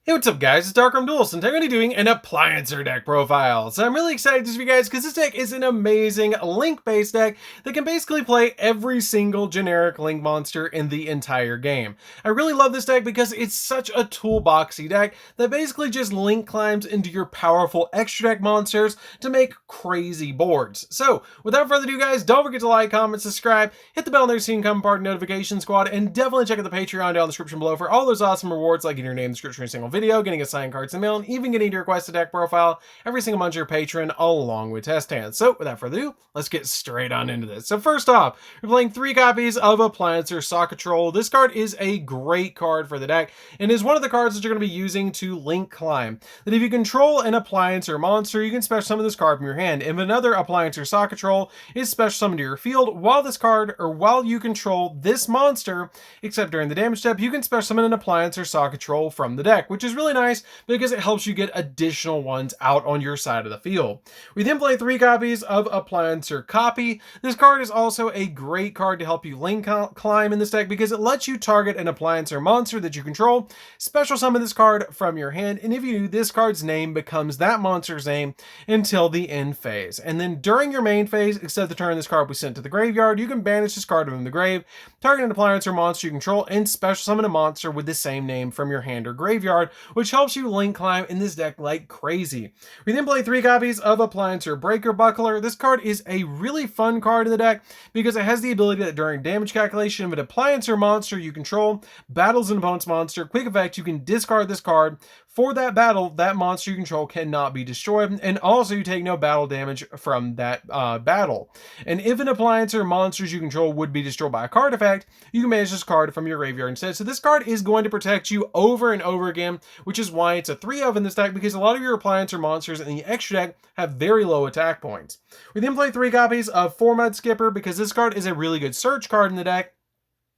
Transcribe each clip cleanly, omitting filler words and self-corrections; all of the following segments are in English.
Hey, what's up guys, it's DarkArmedDuelist, and today I'm going to be doing an Appliancer deck profile. So I'm really excited to show you guys because this deck is an amazing link-based deck that can basically play every single generic link monster in the entire game. I really love this deck because it's such a toolboxy deck that basically just link climbs into your powerful extra deck monsters to make crazy boards. So without further ado guys, don't forget to like, comment, subscribe, hit the bell there so you can become part of the notification squad, and definitely check out the Patreon down in the description below for all those awesome rewards like getting your name in the description of every single video, getting assigned cards in the mail, and even getting to request a deck profile every single month to your patron along with test hands. So without further ado, let's get straight on into this. So first off, we're playing 3 copies of Appliancer Sock Control. This card is a great card for the deck and is one of the cards that you're going to be using to link climb. That if you control an Appliancer monster, you can special summon this card from your hand. If another Appliancer Sock Control is special summoned to your field while this card or while you control this monster, except during the damage step, you can special summon an Appliancer Sock Control from the deck, which is really nice because it helps you get additional ones out on your side of the field. We then play 3 copies of Appliancer Copy. This card is also a great card to help you link climb in this deck because it lets you target an Appliancer monster that you control, special summon this card from your hand, and if you do, this card's name becomes that monster's name until the end phase. And then during your main phase, except the turn this card was sent to the graveyard, you can banish this card from the grave, target an Appliancer monster you control, and special summon a monster with the same name from your hand or graveyard, which helps you link climb in this deck like crazy. We then play 3 copies of Appliancer Breaker Buckler. This card is a really fun card in the deck because it has the ability that during damage calculation of an Appliancer monster you control battles an opponent's monster, quick effect, you can discard this card. For that battle, that monster you control cannot be destroyed, and also you take no battle damage from that battle. And if an Appliancer monsters you control would be destroyed by a card effect, you can manage this card from your graveyard instead. So this card is going to protect you over and over again, which is why it's a 3 of in this deck, because a lot of your Appliancer monsters in the extra deck have very low attack points. We then play 3 copies of Format Skipper because this card is a really good search card in the deck.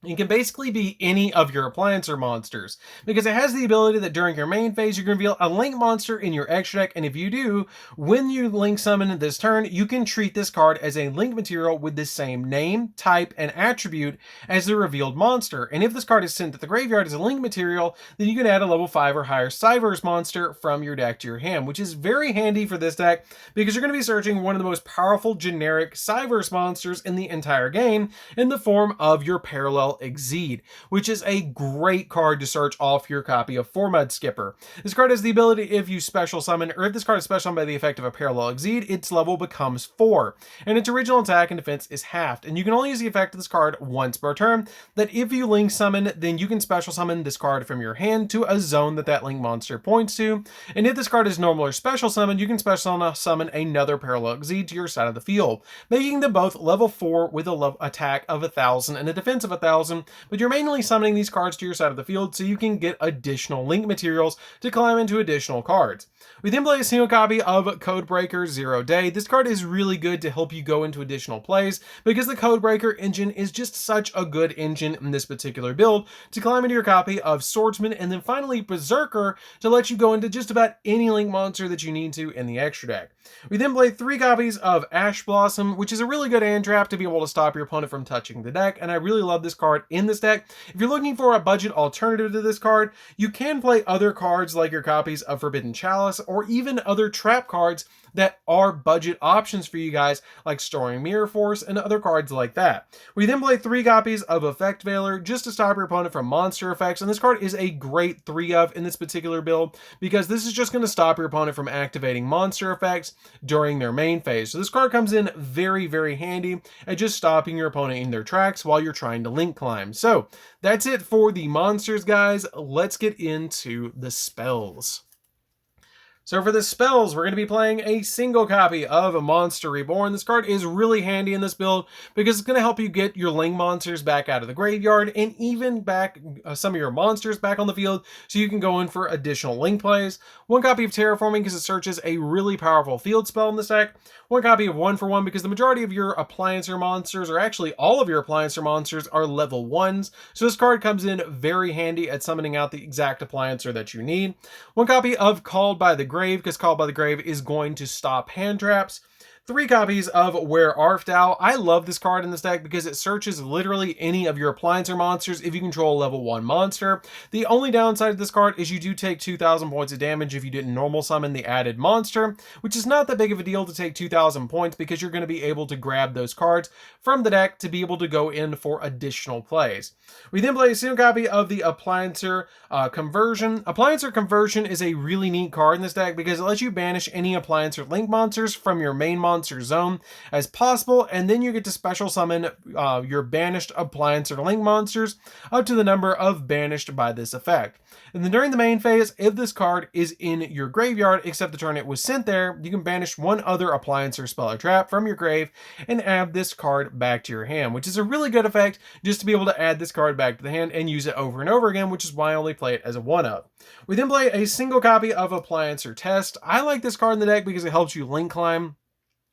It can basically be any of your Appliancer monsters because it has the ability that during your main phase you can reveal a link monster in your extra deck, and if you do, when you link summon this turn, you can treat this card as a link material with the same name, type, and attribute as the revealed monster. And if this card is sent to the graveyard as a link material, then you can add a level 5 or higher Cyverse monster from your deck to your hand, which is very handy for this deck because you're going to be searching one of the most powerful generic Cyverse monsters in the entire game in the form of your parallel Exceed, which is a great card to search off your copy of Format Skipper. This card has the ability, if you special summon, or if this card is special summoned by the effect of a parallel Exceed, its level becomes 4, and its original attack and defense is halved, and you can only use the effect of this card once per turn. That if you link summon, then you can special summon this card from your hand to a zone that that link monster points to, and if this card is normal or special summon, you can special summon another parallel Exceed to your side of the field, making them both level 4 with a attack of 1,000 and a defense of 1,000. But you're mainly summoning these cards to your side of the field so you can get additional link materials to climb into additional cards. We then play a single copy of Codebreaker 0 Day. This card is really good to help you go into additional plays because the Codebreaker engine is just such a good engine in this particular build to climb into your copy of Swordsman, and then finally Berserker to let you go into just about any link monster that you need to in the extra deck. We then play 3 copies of Ash Blossom, which is a really good hand trap to be able to stop your opponent from touching the deck, and I really love this card in this deck. If you're looking for a budget alternative to this card, you can play other cards like your copies of Forbidden Chalice or even other trap cards that are budget options for you guys, like Storing Mirror Force and other cards like that. We then play 3 copies of Effect Veiler just to stop your opponent from monster effects, and this card is a great 3 of in this particular build because this is just going to stop your opponent from activating monster effects during their main phase. So this card comes in very, very handy at just stopping your opponent in their tracks while you're trying to link climb. So that's it for the monsters, guys. Let's get into the spells. So for the spells, we're going to be playing a single copy of Monster Reborn. This card is really handy in this build because it's going to help you get your link monsters back out of the graveyard and even back some of your monsters back on the field so you can go in for additional link plays. 1 copy of Terraforming because it searches a really powerful field spell in this deck. 1 copy of 1 for 1 because the majority of your Appliancer monsters, or actually all of your Appliancer monsters, are level 1s. So this card comes in very handy at summoning out the exact Appliancer that you need. 1 copy of Called by the Grave because Called by the Grave is going to stop hand traps. 3 copies of Where Art Thou. I love this card in this deck because it searches literally any of your Appliancer monsters if you control a level 1 monster. The only downside of this card is you do take 2,000 points of damage if you didn't normal summon the added monster, which is not that big of a deal to take 2,000 points because you're going to be able to grab those cards from the deck to be able to go in for additional plays. We then play a single copy of the Appliancer Conversion. Appliancer Conversion is a really neat card in this deck because it lets you banish any Appliancer Link monsters from your main monster zone as possible, and then you get to special summon your banished Appliancer Link monsters up to the number of banished by this effect. And then during the main phase, if this card is in your graveyard, except the turn it was sent there, you can banish one other Appliancer spell or trap from your grave and add this card back to your hand, which is a really good effect just to be able to add this card back to the hand and use it over and over again, which is why I only play it as a 1-up. We then play a single copy of Appliancer Test. I like this card in the deck because it helps you link climb.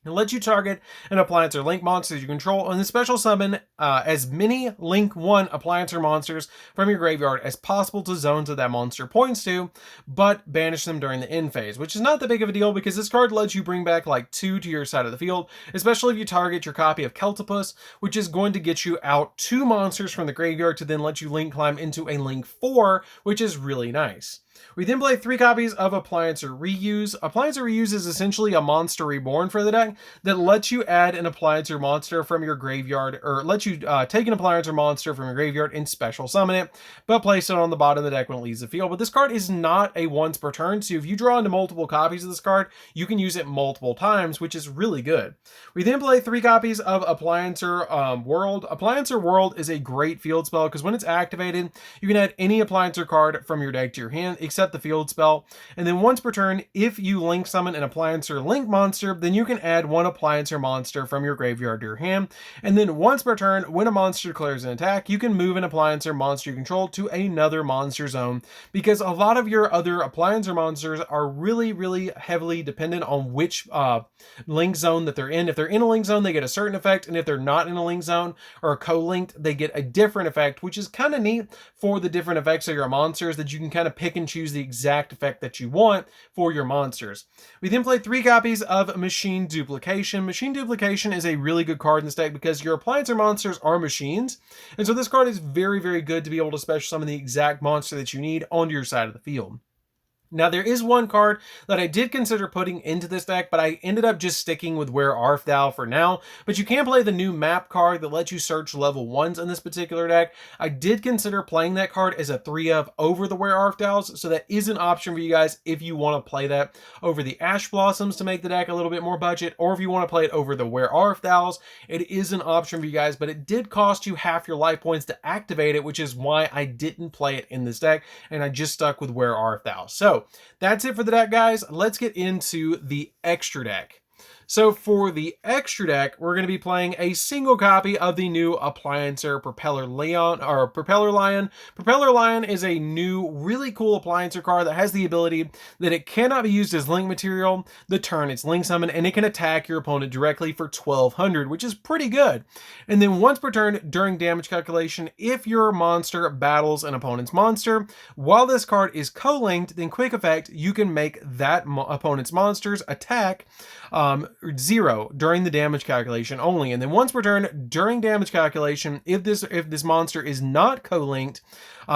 It lets you target an Appliancer Link monster that you control and then special summon as many Link 1 Appliancer monsters from your graveyard as possible to zones that that monster points to, but banish them during the end phase, which is not that big of a deal because this card lets you bring back like 2 to your side of the field, especially if you target your copy of Keltopus, which is going to get you out 2 monsters from the graveyard to then let you Link climb into a Link 4, which is really nice. We then play 3 copies of Appliancer Reuse. Appliancer Reuse is essentially a monster reborn for the deck that lets you add an Appliancer monster from your graveyard, or lets you take an Appliancer monster from your graveyard and special summon it, but place it on the bottom of the deck when it leaves the field. But this card is not a once per turn, so if you draw into multiple copies of this card, you can use it multiple times, which is really good. We then play 3 copies of Appliancer World. Appliancer World is a great field spell because when it's activated, you can add any Appliancer card from your deck to your hand, except the field spell, and then once per turn, if you link summon an Appliancer Link monster, then you can add one Appliancer monster from your graveyard to your hand, and then once per turn, when a monster declares an attack, you can move an Appliancer monster you control to another monster zone, because a lot of your other Appliancer monsters are really heavily dependent on which link zone that they're in. If they're in a link zone, they get a certain effect, and if they're not in a link zone or co-linked, they get a different effect, which is kind of neat for the different effects of your monsters, that you can kind of pick and choose the exact effect that you want for your monsters. We then play 3 copies of Machine Duplication. Machine Duplication is a really good card in this deck because your Appliancer monsters are machines, and so this card is very good to be able to special summon the exact monster that you need onto your side of the field. Now, there is one card that I did consider putting into this deck, but I ended up just sticking with Where Art Thou for now. But you can play the new map card that lets you search level 1s in this particular deck. I did consider playing that card as a 3-of over the Where Art Thou's, so that is an option for you guys if you want to play that over the Ash Blossoms to make the deck a little bit more budget, or if you want to play it over the Where Art Thou's, it is an option for you guys, but it did cost you half your life points to activate it, which is why I didn't play it in this deck, and I just stuck with Where Art Thou. So that's it for the deck, guys. Let's get into the extra deck. So for the extra deck, we're going to be playing a single copy of the new Appliancer Propeller Lion. Propeller Lion is a new, really cool Appliancer card that has the ability that it cannot be used as link material the turn it's link summoned, and it can attack your opponent directly for 1200, which is pretty good. And then once per turn during damage calculation, if your monster battles an opponent's monster, while this card is co-linked, then quick effect, you can make that opponent's monster's attack 0 during the damage calculation only. And then once per turn during damage calculation, if this monster is not co-linked,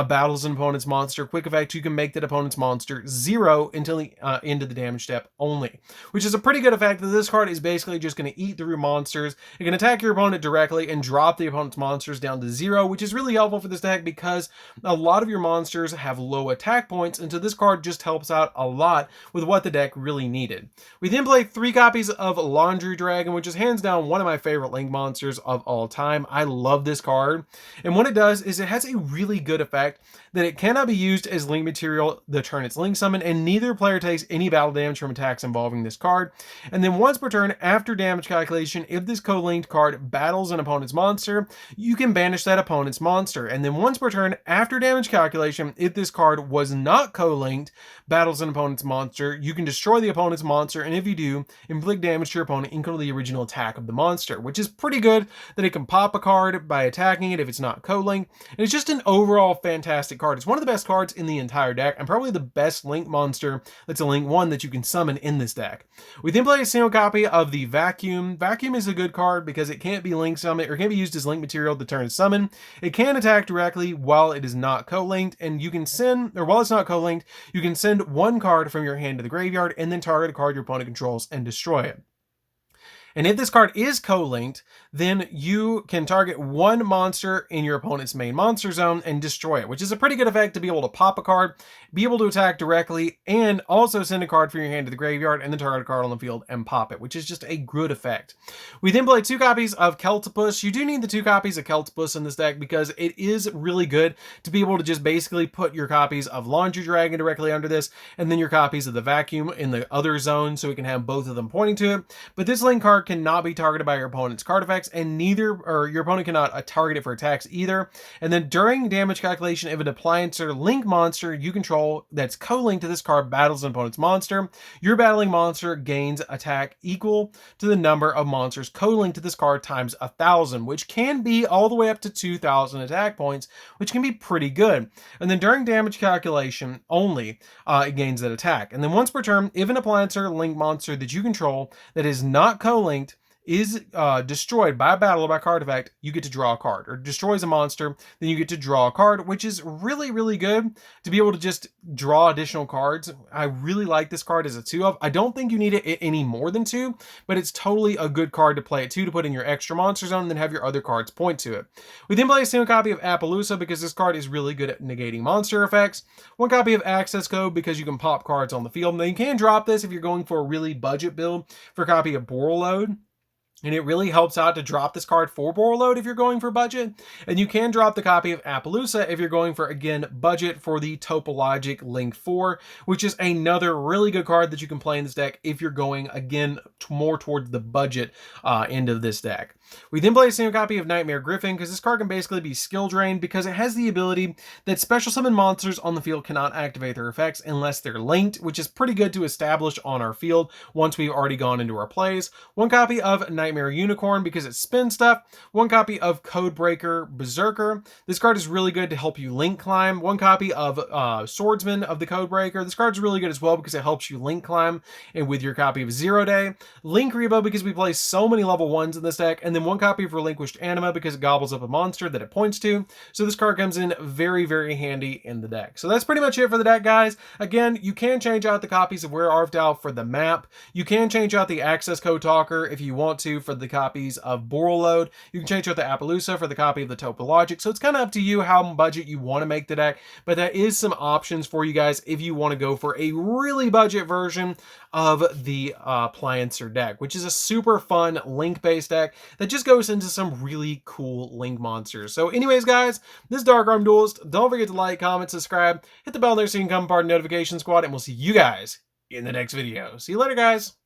battles an opponent's monster, quick effect, you can make that opponent's monster 0 until the end of the damage step only, which is a pretty good effect. That this card is basically just going to eat through monsters. It can attack your opponent directly and drop the opponent's monsters down to 0, which is really helpful for this deck because a lot of your monsters have low attack points, and so this card just helps out a lot with what the deck really needed. We then play 3 copies of Laundry Dragon, which is hands down one of my favorite link monsters of all time. I love this card, and what it does is it has a really good effect that it cannot be used as link material the turn it's link summoned, and neither player takes any battle damage from attacks involving this card. And then once per turn after damage calculation, if this co-linked card battles an opponent's monster, you can banish that opponent's monster. And then once per turn after damage calculation, if this card was not co-linked, battles an opponent's monster, you can destroy the opponent's monster, and if you do, inflict damage damage to your opponent equal to the original attack of the monster, which is pretty good that it can pop a card by attacking it if it's not co-linked. And it's just an overall fantastic card. It's one of the best cards in the entire deck, and probably the best link monster that's a link 1 that you can summon in this deck. We then play a single copy of the Vacuum. Vacuum is a good card because it can't be link summon or can't be used as link material to turn summon. It can attack directly while it is not co-linked, and you can send, or while it's not co-linked, you can send one card from your hand to the graveyard and then target a card your opponent controls and destroy it. And if this card is co-linked, then you can target one monster in your opponent's main monster zone and destroy it, which is a pretty good effect to be able to pop a card, be able to attack directly, and also send a card from your hand to the graveyard and then target a card on the field and pop it, which is just a good effect. We then play 2 copies of Celtipus. You do need the 2 copies of Celtipus in this deck because it is really good to be able to just basically put your copies of Laundry Dragon directly under this, and then your copies of the Vacuum in the other zone so we can have both of them pointing to it. But this link card cannot be targeted by your opponent's card effects, and your opponent cannot target it for attacks either. And then during damage calculation, if an Appliancer link monster you control that's co-linked to this card battles an opponent's monster, your battling monster gains attack equal to the number of monsters co-linked to this card times 1,000, which can be all the way up to 2,000 attack points, which can be pretty good. And then during damage calculation only, it gains that attack. And then once per turn, if an Appliancer link monster that you control that is not co-linked is destroyed by a battle or by card effect, you get to draw a card, or destroys a monster, then you get to draw a card, which is really, really good to be able to just draw additional cards. I really like this card as a 2-of. I don't think you need it any more than 2, but it's totally a good card to play at 2 to put in your extra monster zone and then have your other cards point to it. We then play a single copy of Appaloosa because this card is really good at negating monster effects. 1 copy of Access Code because you can pop cards on the field. Now you can drop this if you're going for a really budget build for a copy of Borreload. And it really helps out to drop this card for Borreload if you're going for budget. And you can drop the copy of Appaloosa if you're going for, again, budget for the Topologic Link 4, which is another really good card that you can play in this deck if you're going, again, more towards the budget end of this deck. We then play a single copy of Nightmare Griffin because this card can basically be skill drained because it has the ability that special summon monsters on the field cannot activate their effects unless they're linked, which is pretty good to establish on our field once we've already gone into our plays. 1 copy of Nightmare Unicorn because it spins stuff. 1 copy of Codebreaker Berserker. This card is really good to help you link climb. 1 copy of Swordsman of the Codebreaker. This card's really good as well because it helps you link climb, and with your copy of Zero Day. Link Rebo because we play so many level 1s in this deck, and then 1 copy of Relinquished Anima because it gobbles up a monster that it points to. So this card comes in very, very handy in the deck. So that's pretty much it for the deck, guys. Again, you can change out the copies of Where Art Thou for the map. You can change out the Access Code Talker if you want to for the copies of Borreload. You can change out the Appaloosa for the copy of the Topologic. So it's kind of up to you how budget you want to make the deck, but that is some options for you guys if you want to go for a really budget version of the Appliancer deck, which is a super fun link-based deck that just goes into some really cool link monsters. So anyways, guys, this is DarkArmedDuelist. Don't forget to like, comment, subscribe, hit the bell there so you can become part of the notification squad, and we'll see you guys in the next video. See you later, guys.